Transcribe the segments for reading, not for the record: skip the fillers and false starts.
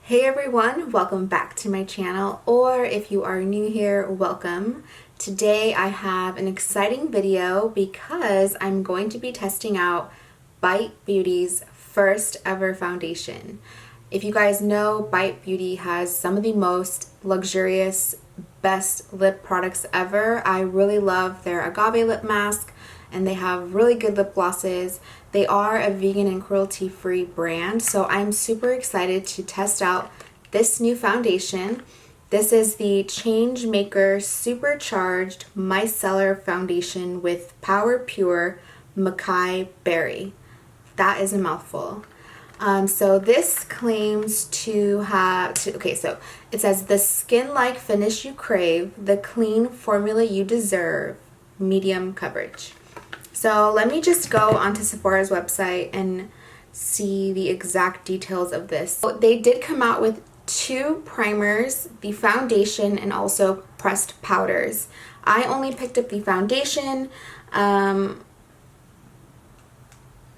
Hey everyone, welcome back to my channel, or if you are new here, welcome. Today I have an exciting video because I'm going to be testing out Bite Beauty's first ever foundation. If you guys know, Bite Beauty has some of the most luxurious, best lip products ever. I really love their agave lip mask, and they have really good lip glosses. They are a vegan and cruelty-free brand, so I'm super excited to test out this new foundation. This is the Changemaker Supercharged Micellar Foundation with Power Pure Macai Berry. That is a mouthful. So this claims to have, so it says the skin-like finish you crave, the clean formula you deserve, medium coverage. So let me just go onto Sephora's website and see the exact details of this. So they did come out with two primers, the foundation, and also pressed powders. I only picked up the foundation. They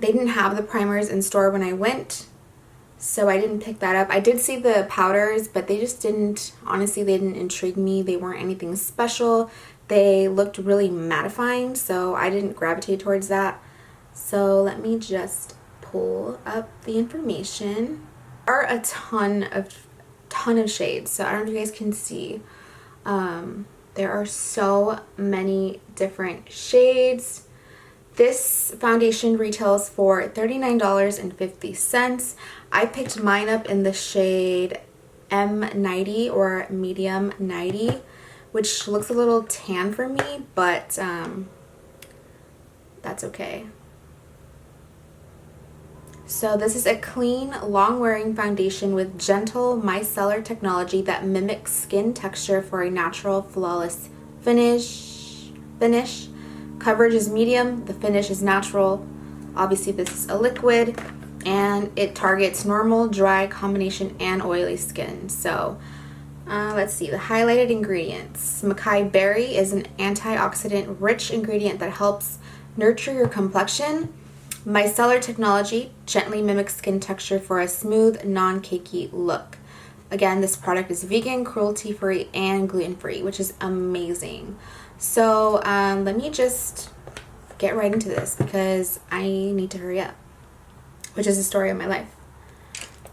didn't have the primers in store when I went, so I didn't pick that up. I did see the powders, but they just didn't, honestly, they didn't intrigue me. They weren't anything special. They looked really mattifying, so I didn't gravitate towards that. So let me just pull up the information. There are a ton of shades, so I don't know if you guys can see. There are so many different shades. This foundation retails for $39.50. I picked mine up in the shade M90 or medium 90, which looks a little tan for me, but that's okay. So this is a clean, long-wearing foundation with gentle micellar technology that mimics skin texture for a natural, flawless finish. Coverage is medium, the finish is natural. Obviously this is a liquid, and it targets normal, dry, combination, and oily skin. So let's see, the highlighted ingredients. Macai berry is an antioxidant-rich ingredient that helps nurture your complexion. Micellar technology gently mimics skin texture for a smooth, non-cakey look. Again, this product is vegan, cruelty-free, and gluten-free, which is amazing. So let me just get right into this because I need to hurry up, which is the story of my life.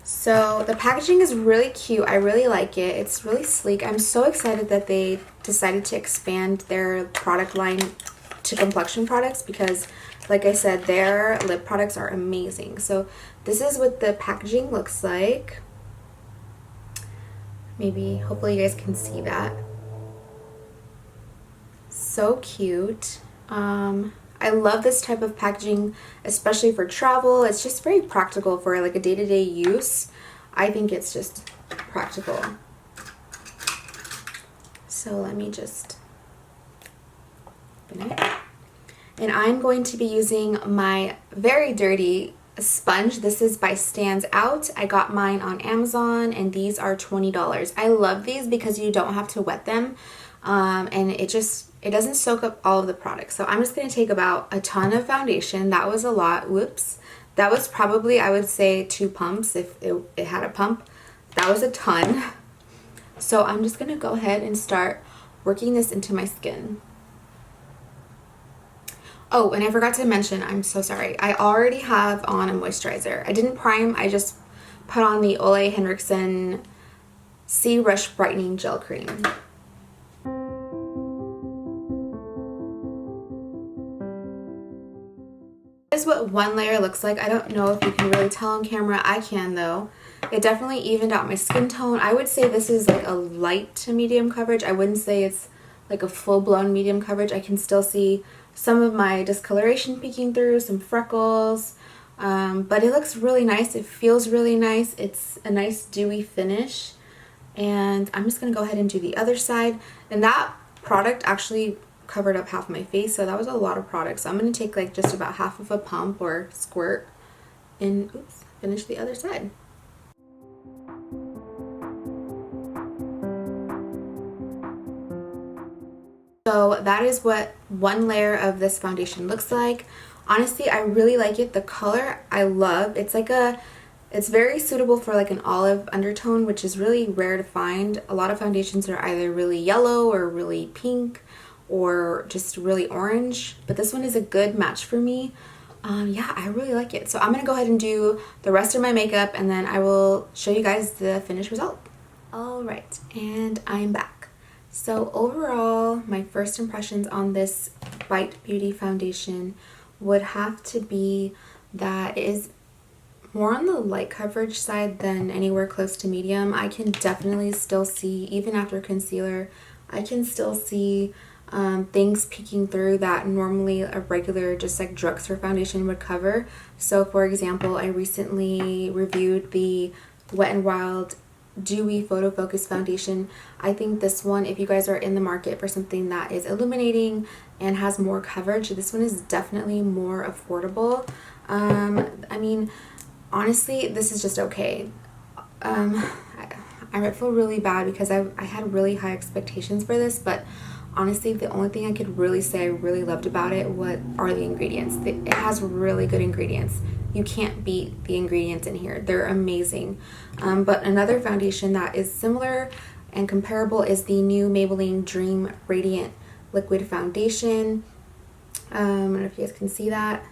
So the packaging is really cute. I really like it. It's really sleek. I'm so excited that they decided to expand their product line to complexion products because, like I said, their lip products are amazing. So this is what the packaging looks like. Maybe, hopefully you guys can see that. So cute. I love this type of packaging, especially for travel. It's just very practical for like a day-to-day use. I think it's just practical. So let me just open it. And I'm going to be using my very dirty sponge. This is by Stands Out. I got mine on Amazon, and these are $20. I love these because you don't have to wet them, and it doesn't soak up all of the products. So I'm just going to take about a ton of foundation. That was a lot. Whoops. That was probably, I would say, 2 pumps if it had a pump. That was a ton. So I'm just going to go ahead and start working this into my skin. Oh, and I forgot to mention, I'm so sorry, I already have on a moisturizer. I didn't prime, I just put on the Ole Henriksen Sea Rush Brightening Gel Cream. This is what one layer looks like. I don't know if you can really tell on camera. I can though. It definitely evened out my skin tone. I would say this is like a light to medium coverage. I wouldn't say it's like a full-blown medium coverage. I can still see some of my discoloration peeking through, some freckles, but it looks really nice. It feels really nice. It's a nice dewy finish, and I'm just gonna go ahead and do the other side. And that product actually covered up half my face, so that was a lot of product. So I'm gonna take like just about half of a pump or squirt and finish the other side. So that is what one layer of this foundation looks like. Honestly, I really like it. The color I love. It's It's very suitable for like an olive undertone, which is really rare to find. A lot of foundations are either really yellow or really pink or just really orange, but this one is a good match for me. Yeah, I really like it. So I'm gonna go ahead and do the rest of my makeup and then I will show you guys the finished result. All right, and I'm back. So overall, my first impressions on this Bite Beauty foundation would have to be that it is more on the light coverage side than anywhere close to medium. I can definitely still see, even after concealer, I can still see things peeking through that normally a regular just like drugstore foundation would cover. So for example, I recently reviewed the Wet n Wild Dewy Photofocus foundation. I think this one, if you guys are in the market for something that is illuminating and has more coverage, this one is definitely more affordable. I mean, honestly, this is just okay. I feel really bad because I had really high expectations for this, but honestly, the only thing I could really say I really loved about it are the ingredients. It has really good ingredients. You can't beat the ingredients in here. They're amazing. But another foundation that is similar and comparable is the new Maybelline Dream Radiant Liquid Foundation. I don't know if you guys can see that.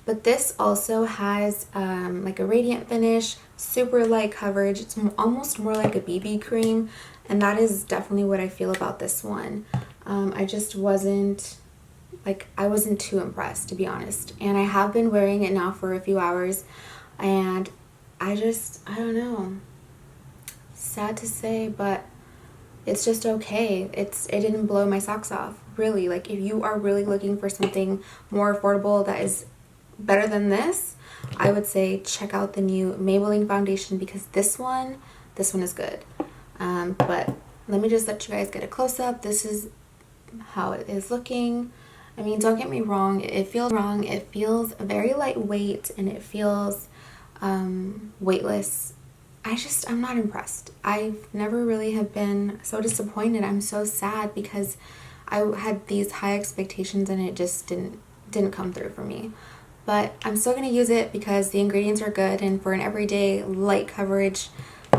But this also has like a radiant finish, super light coverage. It's almost more like a BB cream, and that is definitely what I feel about this one. I just wasn't too impressed, to be honest. And I have been wearing it now for a few hours, and I don't know. Sad to say, but it's just okay. It didn't blow my socks off, really. Like, if you are really looking for something more affordable that is better than this, I would say check out the new Maybelline foundation, because this one is good. But let me just let you guys get a close-up. This is how it is looking. I mean, don't get me wrong, it feels very lightweight and it feels weightless. I'm not impressed. I've never really have been so disappointed. I'm so sad because I had these high expectations and it just didn't come through for me. But I'm still going to use it because the ingredients are good, and for an everyday light coverage,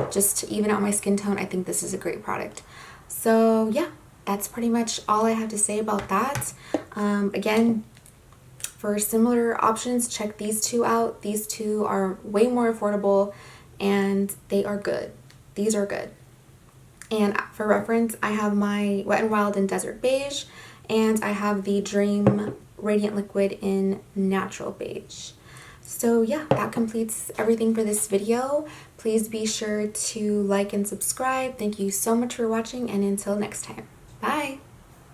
just to even out my skin tone, I think this is a great product. So yeah, that's pretty much all I have to say about that. Again, for similar options, check these two out. These two are way more affordable and they are good. These are good. And for reference, I have my Wet n Wild in Desert Beige, and I have the Dream Radiant Liquid in Natural Beige. So yeah, that completes everything for this video. Please be sure to like and subscribe. Thank you so much for watching, and until next time, bye!